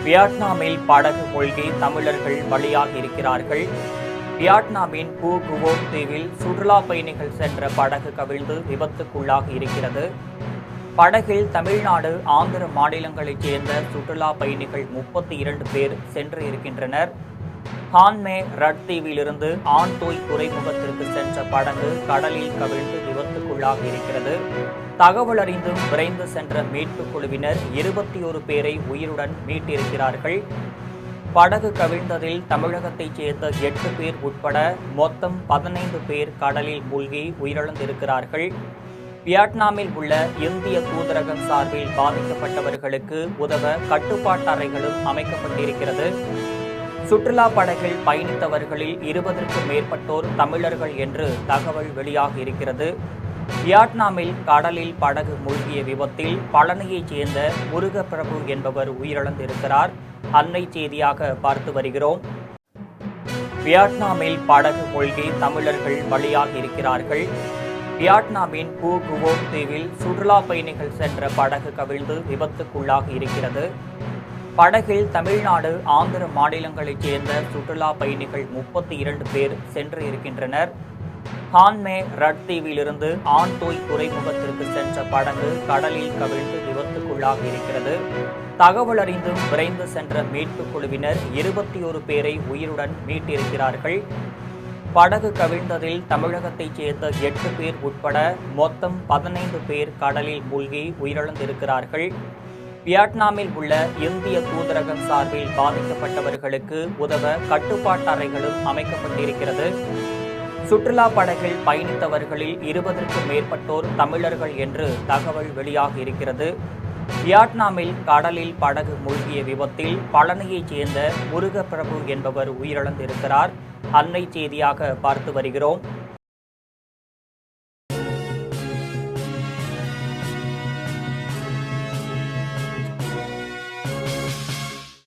வியட்நாமில் படகு மூழ்கி தமிழர்கள் பலியாகி இருக்கிறார்கள். வியட்நாமின் பூ குவோம் தீவில் சுற்றுலா பயணிகள் சென்ற படகு கவிழ்ந்து விபத்துக்குள்ளாகி இருக்கிறது. படகில் தமிழ்நாடு, ஆந்திர மாநிலங்களைச் சேர்ந்த சுற்றுலா பயணிகள் 32 பேர் சென்று இருக்கின்றனர். ஹான்மே ரட் தீவிலிருந்து ஆன்தோய் துறைமுகத்திற்கு சென்ற படகு கடலில் கவிழ்ந்து விபத்துக்குள்ளாகி இருக்கிறது. தகவல் அறிந்தும் விரைந்து சென்ற மீட்புக் குழுவினர் 21 பேரை உயிருடன் மீட்டிருக்கிறார்கள். படகு கவிழ்ந்ததில் தமிழகத்தைச் சேர்ந்த 8 பேர் உட்பட மொத்தம் 15 பேர் கடலில் மூழ்கி உயிரிழந்திருக்கிறார்கள். வியட்நாமில் உள்ள இந்திய தூதரகம் சார்பில் பாதிக்கப்பட்டவர்களுக்கு உதவ கட்டுப்பாட்டு அறைகளும் அமைக்கப்பட்டிருக்கிறது. சுற்றுலா படகில் பயணித்தவர்களில் 20க்கும் மேற்பட்டோர் தமிழர்கள் என்று தகவல் வெளியாகி இருக்கிறது. வியட்நாமில் கடலில் படகு மூழ்கிய விபத்தில் பழனியைச் சேர்ந்த முருகப்பிரபு என்பவர் உயிரிழந்திருக்கிறார். அன்னை செய்தியாக பார்த்து வருகிறோம். வியட்நாமில் படகு மூழ்கி தமிழர்கள் பலியாகி இருக்கிறார்கள். வியட்நாமின் பூ குவோம் தீவில் சுற்றுலா பயணிகள் சென்ற படகு கவிழ்ந்து விபத்துக்குள்ளாகி இருக்கிறது. படகில் தமிழ்நாடு, ஆந்திர மாநிலங்களைச் சேர்ந்த சுற்றுலா பயணிகள் 32 பேர் சென்று இருக்கின்றனர். ஹான்மே ரட் தீவிலிருந்து ஆன்தோய் துறைமுகத்திற்கு சென்ற படகு கடலில் கவிழ்ந்து விபத்துக்குள்ளாகி இருக்கிறது. தகவல் அறிந்தும் விரைந்து சென்ற மீட்புக் குழுவினர் 21 பேரை உயிருடன் மீட்டிருக்கிறார்கள். படகு கவிழ்ந்ததில் தமிழகத்தைச் சேர்ந்த 8 பேர் உட்பட மொத்தம் 15 பேர் கடலில் மூழ்கி உயிரிழந்திருக்கிறார்கள். வியட்நாமில் உள்ள இந்திய தூதரகம் சார்பில் பாதிக்கப்பட்டவர்களுக்கு உதவ கட்டுப்பாட்டு அறைகளும் அமைக்கப்பட்டிருக்கிறது. சுற்றுலா படகில் பயணித்தவர்களில் 20க்கும் மேற்பட்டோர் தமிழர்கள் என்று தகவல் வெளியாகி இருக்கிறது. வியட்நாமில் கடலில் படகு மூழ்கிய விபத்தில் பழனியைச் சேர்ந்த முருகப்பிரபு என்பவர் உயிரிழந்திருக்கிறார். அன்னை செய்தியாக பார்த்து வருகிறோம்.